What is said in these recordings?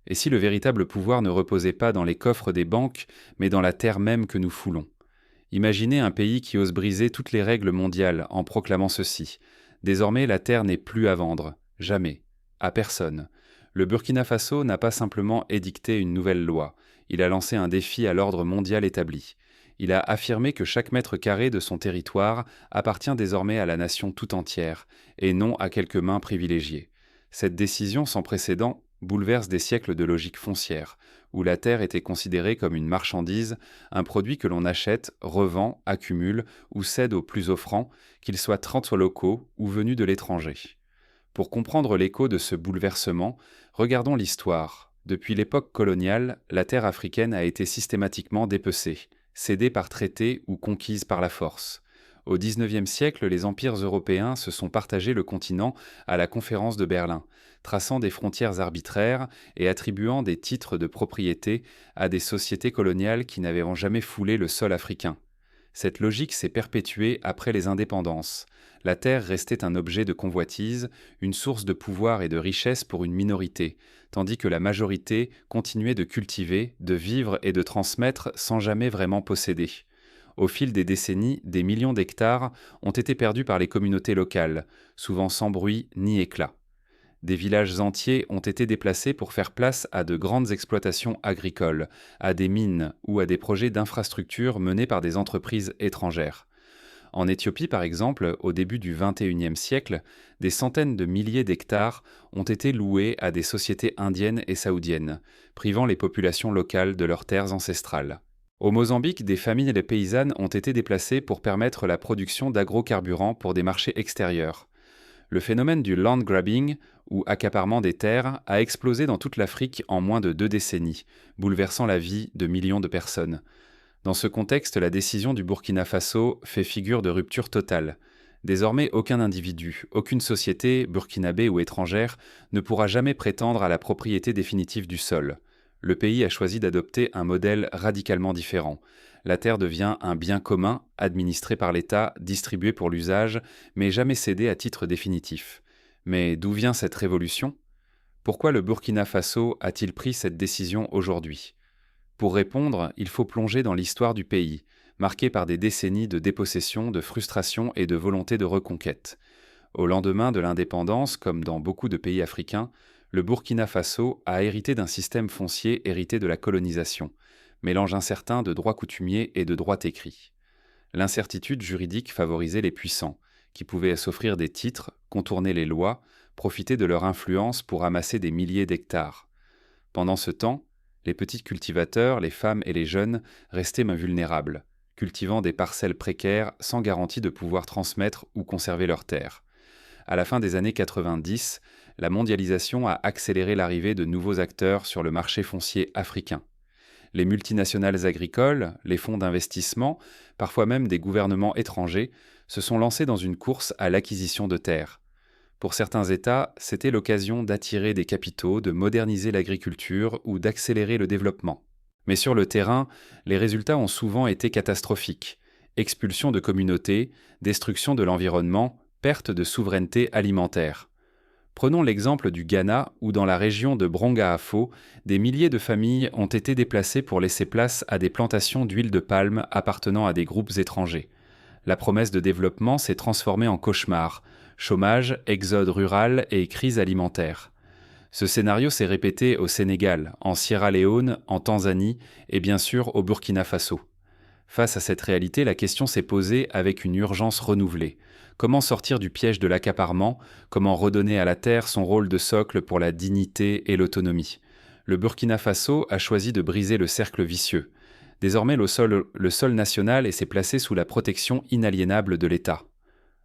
Et si le véritable pouvoir ne reposait pas dans les coffres des banques, mais dans la terre même que nous foulons? Imaginez un pays qui ose briser toutes les règles mondiales en proclamant ceci: désormais la terre n'est plus à vendre, jamais, à personne. Le Burkina Faso n'a pas simplement édicté une nouvelle loi, il a lancé un défi à l'ordre mondial établi. Il a affirmé que chaque mètre carré de son territoire appartient désormais à la nation tout entière, et non à quelques mains privilégiées. Cette décision sans précédent bouleverse des siècles de logique foncière, où la terre était considérée comme une marchandise, un produit que l'on achète, revend, accumule ou cède aux plus offrants, qu'ils soient locaux ou venus de l'étranger. Pour comprendre l'écho de ce bouleversement, regardons l'histoire. Depuis l'époque coloniale, la terre africaine a été systématiquement dépecée, cédée par traité ou conquise par la force. Au XIXe siècle, les empires européens se sont partagé le continent à la conférence de Berlin, traçant des frontières arbitraires et attribuant des titres de propriété à des sociétés coloniales qui n'avaient jamais foulé le sol africain. Cette logique s'est perpétuée après les indépendances. La terre restait un objet de convoitise, une source de pouvoir et de richesse pour une minorité, tandis que la majorité continuait de cultiver, de vivre et de transmettre sans jamais vraiment posséder. Au fil des décennies, des millions d'hectares ont été perdus par les communautés locales, souvent sans bruit ni éclat. Des villages entiers ont été déplacés pour faire place à de grandes exploitations agricoles, à des mines ou à des projets d'infrastructures menés par des entreprises étrangères. En Éthiopie, par exemple, au début du XXIe siècle, des centaines de milliers d'hectares ont été loués à des sociétés indiennes et saoudiennes, privant les populations locales de leurs terres ancestrales. Au Mozambique, des familles paysannes ont été déplacées pour permettre la production d'agrocarburants pour des marchés extérieurs. Le phénomène du land grabbing, ou accaparement des terres, a explosé dans toute l'Afrique en moins de 2 décennies, bouleversant la vie de millions de personnes. Dans ce contexte, la décision du Burkina Faso fait figure de rupture totale. Désormais, aucun individu, aucune société, burkinabé ou étrangère, ne pourra jamais prétendre à la propriété définitive du sol. Le pays a choisi d'adopter un modèle radicalement différent. La terre devient un bien commun, administré par l'État, distribué pour l'usage, mais jamais cédé à titre définitif. Mais d'où vient cette révolution? Pourquoi le Burkina Faso a-t-il pris cette décision aujourd'hui? Pour répondre, il faut plonger dans l'histoire du pays, marquée par des décennies de dépossession, de frustration et de volonté de reconquête. Au lendemain de l'indépendance, comme dans beaucoup de pays africains, le Burkina Faso a hérité d'un système foncier hérité de la colonisation, mélange incertain de droit coutumier et de droit écrit. L'incertitude juridique favorisait les puissants, qui pouvaient s'offrir des titres, contourner les lois, profiter de leur influence pour amasser des milliers d'hectares. Pendant ce temps, les petits cultivateurs, les femmes et les jeunes restaient vulnérables, cultivant des parcelles précaires sans garantie de pouvoir transmettre ou conserver leurs terres. À la fin des années 90, la mondialisation a accéléré l'arrivée de nouveaux acteurs sur le marché foncier africain. Les multinationales agricoles, les fonds d'investissement, parfois même des gouvernements étrangers, se sont lancés dans une course à l'acquisition de terres. Pour certains États, c'était l'occasion d'attirer des capitaux, de moderniser l'agriculture ou d'accélérer le développement. Mais sur le terrain, les résultats ont souvent été catastrophiques. Expulsion de communautés, destruction de l'environnement, perte de souveraineté alimentaire. Prenons l'exemple du Ghana où dans la région de Bronga-Afo, des milliers de familles ont été déplacées pour laisser place à des plantations d'huile de palme appartenant à des groupes étrangers. La promesse de développement s'est transformée en cauchemar, chômage, exode rural et crise alimentaire. Ce scénario s'est répété au Sénégal, en Sierra Leone, en Tanzanie et bien sûr au Burkina Faso. Face à cette réalité, la question s'est posée avec une urgence renouvelée. Comment sortir du piège de l'accaparement? Comment redonner à la terre son rôle de socle pour la dignité et l'autonomie? Le Burkina Faso a choisi de briser le cercle vicieux. Désormais, le sol national s'est placé sous la protection inaliénable de l'État.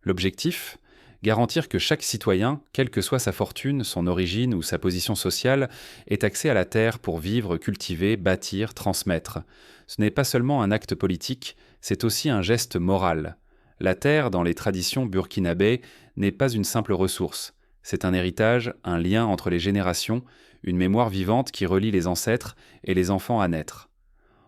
L'objectif? Garantir que chaque citoyen, quelle que soit sa fortune, son origine ou sa position sociale, ait accès à la terre pour vivre, cultiver, bâtir, transmettre. Ce n'est pas seulement un acte politique, c'est aussi un geste moral. La terre, dans les traditions burkinabées, n'est pas une simple ressource. C'est un héritage, un lien entre les générations, une mémoire vivante qui relie les ancêtres et les enfants à naître.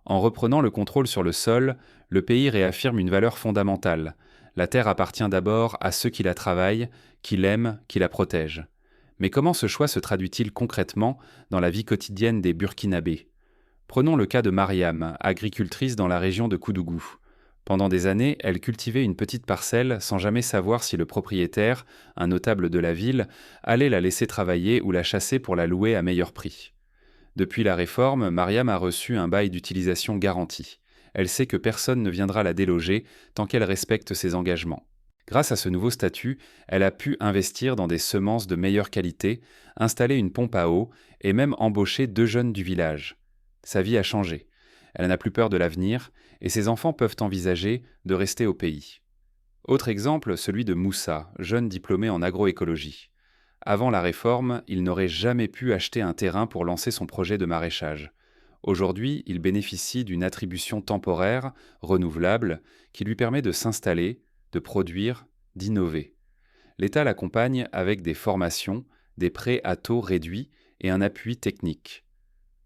En reprenant le contrôle sur le sol, le pays réaffirme une valeur fondamentale. La terre appartient d'abord à ceux qui la travaillent, qui l'aiment, qui la protègent. Mais comment ce choix se traduit-il concrètement dans la vie quotidienne des Burkinabés? Prenons le cas de Mariam, agricultrice dans la région de Koudougou. Pendant des années, elle cultivait une petite parcelle sans jamais savoir si le propriétaire, un notable de la ville, allait la laisser travailler ou la chasser pour la louer à meilleur prix. Depuis la réforme, Mariam a reçu un bail d'utilisation garanti. Elle sait que personne ne viendra la déloger tant qu'elle respecte ses engagements. Grâce à ce nouveau statut, elle a pu investir dans des semences de meilleure qualité, installer une pompe à eau et même embaucher 2 jeunes du village. Sa vie a changé. Elle n'a plus peur de l'avenir et ses enfants peuvent envisager de rester au pays. Autre exemple, celui de Moussa, jeune diplômé en agroécologie. Avant la réforme, il n'aurait jamais pu acheter un terrain pour lancer son projet de maraîchage. Aujourd'hui, il bénéficie d'une attribution temporaire, renouvelable, qui lui permet de s'installer, de produire, d'innover. L'État l'accompagne avec des formations, des prêts à taux réduits et un appui technique.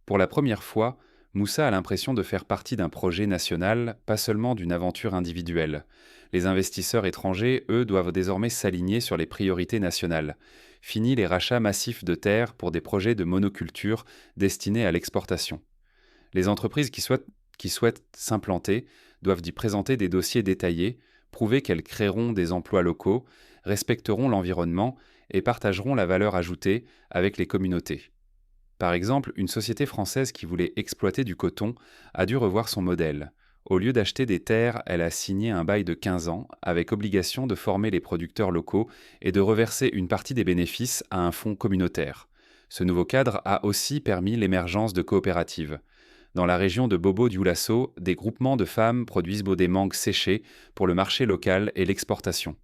Pour la première fois, Moussa a l'impression de faire partie d'un projet national, pas seulement d'une aventure individuelle. Les investisseurs étrangers, eux, doivent désormais s'aligner sur les priorités nationales. Fini les rachats massifs de terres pour des projets de monoculture destinés à l'exportation. Les entreprises qui souhaitent s'implanter doivent y présenter des dossiers détaillés, prouver qu'elles créeront des emplois locaux, respecteront l'environnement et partageront la valeur ajoutée avec les communautés. Par exemple, une société française qui voulait exploiter du coton a dû revoir son modèle. Au lieu d'acheter des terres, elle a signé un bail de 15 ans avec obligation de former les producteurs locaux et de reverser une partie des bénéfices à un fonds communautaire. Ce nouveau cadre a aussi permis l'émergence de coopératives. Dans la région de Bobo-Dioulasso, des groupements de femmes produisent des mangues séchées pour le marché local et l'exportation.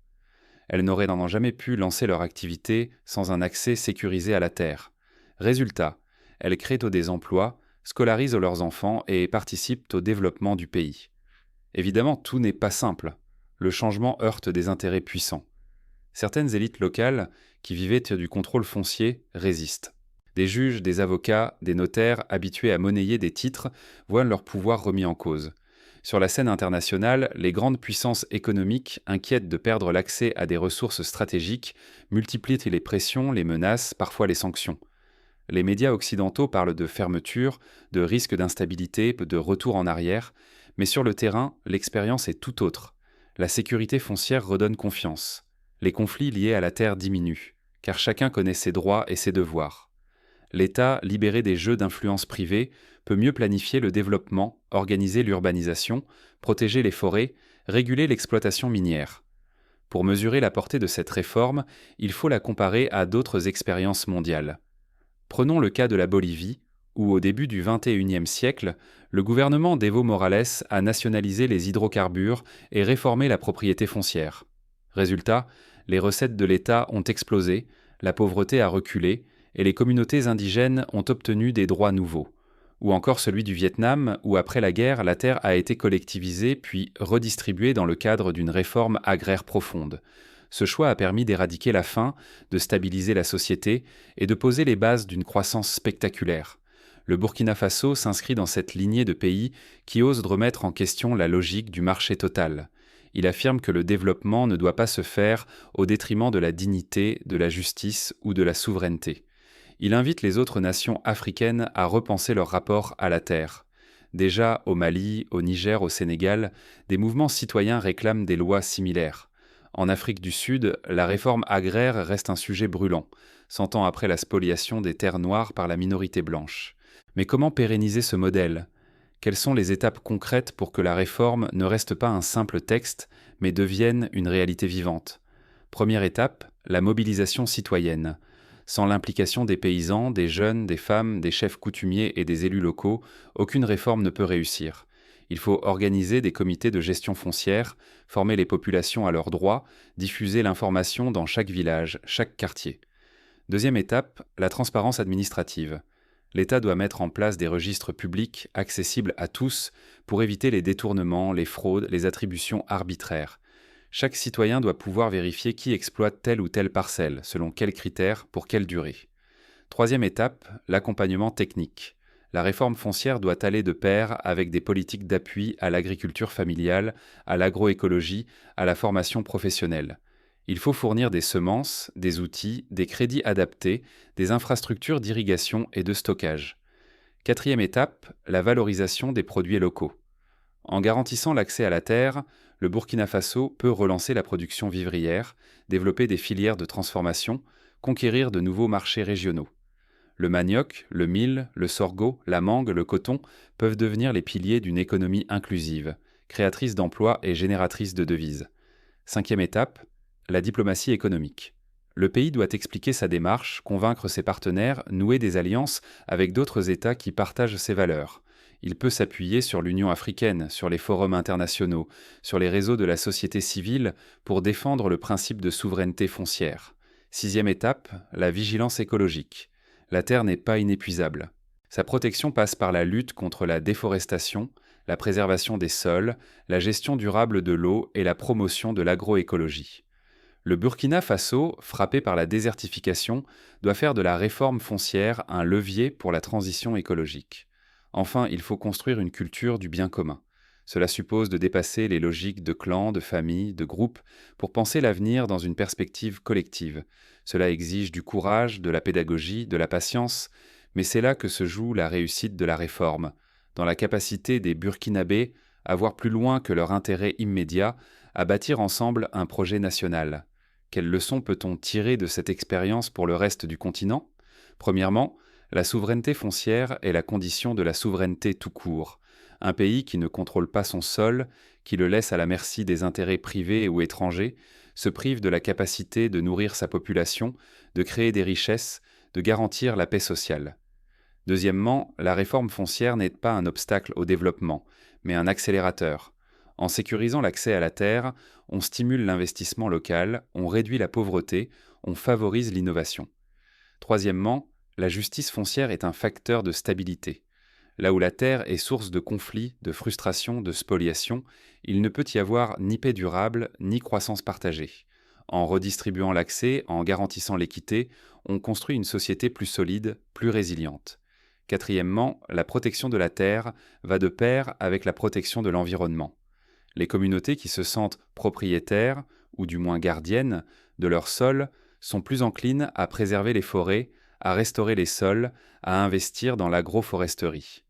Elles n'auraient jamais pu lancer leur activité sans un accès sécurisé à la terre. Résultat, elles créent des emplois, scolarisent leurs enfants et participent au développement du pays. Évidemment, tout n'est pas simple. Le changement heurte des intérêts puissants. Certaines élites locales, qui vivaient du contrôle foncier, résistent. Des juges, des avocats, des notaires habitués à monnayer des titres voient leur pouvoir remis en cause. Sur la scène internationale, les grandes puissances économiques, inquiètes de perdre l'accès à des ressources stratégiques, multiplient les pressions, les menaces, parfois les sanctions. Les médias occidentaux parlent de fermeture, de risque d'instabilité, de retour en arrière, mais sur le terrain, l'expérience est tout autre. La sécurité foncière redonne confiance. Les conflits liés à la terre diminuent, car chacun connaît ses droits et ses devoirs. L'État, libéré des jeux d'influence privée, peut mieux planifier le développement, organiser l'urbanisation, protéger les forêts, réguler l'exploitation minière. Pour mesurer la portée de cette réforme, il faut la comparer à d'autres expériences mondiales. Prenons le cas de la Bolivie, où au début du XXIe siècle, le gouvernement d'Evo Morales a nationalisé les hydrocarbures et réformé la propriété foncière. Résultat, les recettes de l'État ont explosé, la pauvreté a reculé, et les communautés indigènes ont obtenu des droits nouveaux. Ou encore celui du Vietnam, où après la guerre, la terre a été collectivisée puis redistribuée dans le cadre d'une réforme agraire profonde. Ce choix a permis d'éradiquer la faim, de stabiliser la société et de poser les bases d'une croissance spectaculaire. Le Burkina Faso s'inscrit dans cette lignée de pays qui osent remettre en question la logique du marché total. Il affirme que le développement ne doit pas se faire au détriment de la dignité, de la justice ou de la souveraineté. Il invite les autres nations africaines à repenser leur rapport à la terre. Déjà au Mali, au Niger, au Sénégal, des mouvements citoyens réclament des lois similaires. En Afrique du Sud, la réforme agraire reste un sujet brûlant, 100 ans après la spoliation des terres noires par la minorité blanche. Mais comment pérenniser ce modèle ? Quelles sont les étapes concrètes pour que la réforme ne reste pas un simple texte, mais devienne une réalité vivante ? Première étape, la mobilisation citoyenne. Sans l'implication des paysans, des jeunes, des femmes, des chefs coutumiers et des élus locaux, aucune réforme ne peut réussir. Il faut organiser des comités de gestion foncière, former les populations à leurs droits, diffuser l'information dans chaque village, chaque quartier. Deuxième étape, la transparence administrative. L'État doit mettre en place des registres publics accessibles à tous pour éviter les détournements, les fraudes, les attributions arbitraires. Chaque citoyen doit pouvoir vérifier qui exploite telle ou telle parcelle, selon quels critères, pour quelle durée. Troisième étape, l'accompagnement technique. La réforme foncière doit aller de pair avec des politiques d'appui à l'agriculture familiale, à l'agroécologie, à la formation professionnelle. Il faut fournir des semences, des outils, des crédits adaptés, des infrastructures d'irrigation et de stockage. Quatrième étape, la valorisation des produits locaux. En garantissant l'accès à la terre, le Burkina Faso peut relancer la production vivrière, développer des filières de transformation, conquérir de nouveaux marchés régionaux. Le manioc, le mil, le sorgho, la mangue, le coton peuvent devenir les piliers d'une économie inclusive, créatrice d'emplois et génératrice de devises. Cinquième étape, la diplomatie économique. Le pays doit expliquer sa démarche, convaincre ses partenaires, nouer des alliances avec d'autres États qui partagent ses valeurs. Il peut s'appuyer sur l'Union africaine, sur les forums internationaux, sur les réseaux de la société civile pour défendre le principe de souveraineté foncière. Sixième étape, la vigilance écologique. La terre n'est pas inépuisable. Sa protection passe par la lutte contre la déforestation, la préservation des sols, la gestion durable de l'eau et la promotion de l'agroécologie. Le Burkina Faso, frappé par la désertification, doit faire de la réforme foncière un levier pour la transition écologique. Enfin, il faut construire une culture du bien commun. Cela suppose de dépasser les logiques de clans, de familles, de groupes, pour penser l'avenir dans une perspective collective. Cela exige du courage, de la pédagogie, de la patience, mais c'est là que se joue la réussite de la réforme, dans la capacité des Burkinabés à voir plus loin que leur intérêt immédiat, à bâtir ensemble un projet national. Quelles leçons peut-on tirer de cette expérience pour le reste du continent ? Premièrement, la souveraineté foncière est la condition de la souveraineté tout court. Un pays qui ne contrôle pas son sol, qui le laisse à la merci des intérêts privés ou étrangers, se prive de la capacité de nourrir sa population, de créer des richesses, de garantir la paix sociale. Deuxièmement, la réforme foncière n'est pas un obstacle au développement, mais un accélérateur. En sécurisant l'accès à la terre, on stimule l'investissement local, on réduit la pauvreté, on favorise l'innovation. Troisièmement, la justice foncière est un facteur de stabilité. Là où la terre est source de conflits, de frustrations, de spoliations, il ne peut y avoir ni paix durable, ni croissance partagée. En redistribuant l'accès, en garantissant l'équité, on construit une société plus solide, plus résiliente. Quatrièmement, la protection de la terre va de pair avec la protection de l'environnement. Les communautés qui se sentent propriétaires, ou du moins gardiennes, de leur sol, sont plus enclines à préserver les forêts, à restaurer les sols, à investir dans l'agroforesterie.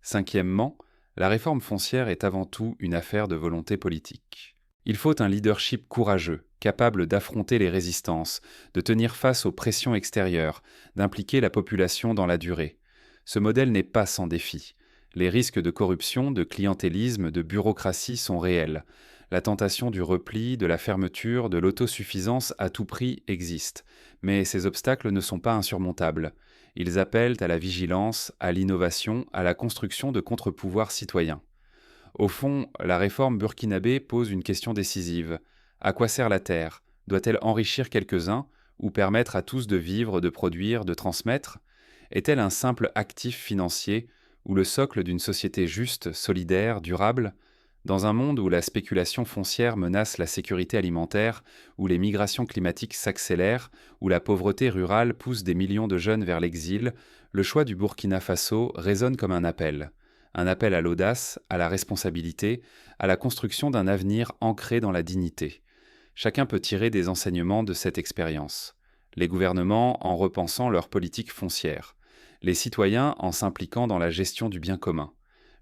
Cinquièmement, la réforme foncière est avant tout une affaire de volonté politique. Il faut un leadership courageux, capable d'affronter les résistances, de tenir face aux pressions extérieures, d'impliquer la population dans la durée. Ce modèle n'est pas sans défi. Les risques de corruption, de clientélisme, de bureaucratie sont réels. La tentation du repli, de la fermeture, de l'autosuffisance à tout prix existe. Mais ces obstacles ne sont pas insurmontables. Ils appellent à la vigilance, à l'innovation, à la construction de contre-pouvoirs citoyens. Au fond, la réforme burkinabé pose une question décisive. À quoi sert la terre ? Doit-elle enrichir quelques-uns ou permettre à tous de vivre, de produire, de transmettre ? Est-elle un simple actif financier ou le socle d'une société juste, solidaire, durable ? Dans un monde où la spéculation foncière menace la sécurité alimentaire, où les migrations climatiques s'accélèrent, où la pauvreté rurale pousse des millions de jeunes vers l'exil, le choix du Burkina Faso résonne comme un appel à l'audace, à la responsabilité, à la construction d'un avenir ancré dans la dignité. Chacun peut tirer des enseignements de cette expérience. Les gouvernements en repensant leur politique foncière, les citoyens en s'impliquant dans la gestion du bien commun,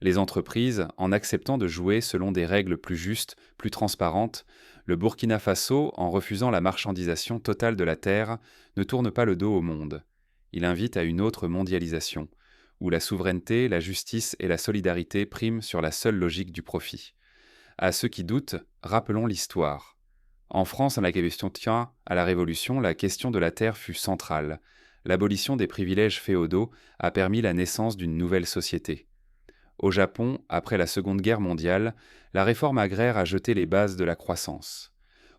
les entreprises en acceptant de jouer selon des règles plus justes, plus transparentes. Le Burkina Faso, en refusant la marchandisation totale de la terre, ne tourne pas le dos au monde. Il invite à une autre mondialisation, où la souveraineté, la justice et la solidarité priment sur la seule logique du profit. À ceux qui doutent, rappelons l'histoire. En France, à la question à la Révolution, la question de la terre fut centrale. L'abolition des privilèges féodaux a permis la naissance d'une nouvelle société. Au Japon, après la Seconde Guerre mondiale, la réforme agraire a jeté les bases de la croissance.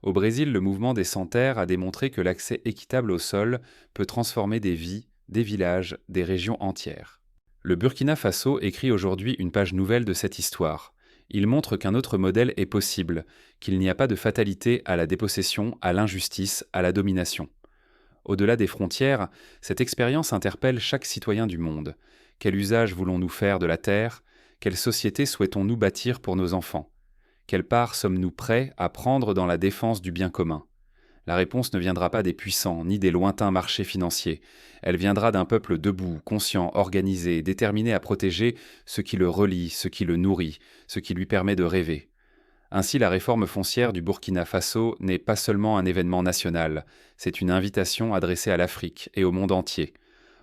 Au Brésil, le mouvement des sans-terre a démontré que l'accès équitable au sol peut transformer des vies, des villages, des régions entières. Le Burkina Faso écrit aujourd'hui une page nouvelle de cette histoire. Il montre qu'un autre modèle est possible, qu'il n'y a pas de fatalité à la dépossession, à l'injustice, à la domination. Au-delà des frontières, cette expérience interpelle chaque citoyen du monde. Quel usage voulons-nous faire de la terre ? Quelle société souhaitons-nous bâtir pour nos enfants ? Quelle part sommes-nous prêts à prendre dans la défense du bien commun ? La réponse ne viendra pas des puissants, ni des lointains marchés financiers. Elle viendra d'un peuple debout, conscient, organisé, déterminé à protéger ce qui le relie, ce qui le nourrit, ce qui lui permet de rêver. Ainsi, la réforme foncière du Burkina Faso n'est pas seulement un événement national, c'est une invitation adressée à l'Afrique et au monde entier.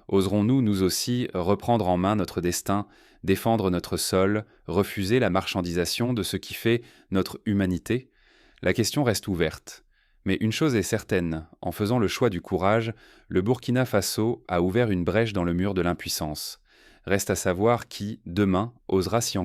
Oserons-nous, nous aussi, reprendre en main notre destin, défendre notre sol, refuser la marchandisation de ce qui fait notre humanité? La question reste ouverte. Mais une chose est certaine, en faisant le choix du courage, le Burkina Faso a ouvert une brèche dans le mur de l'impuissance. Reste à savoir qui, demain, osera s'y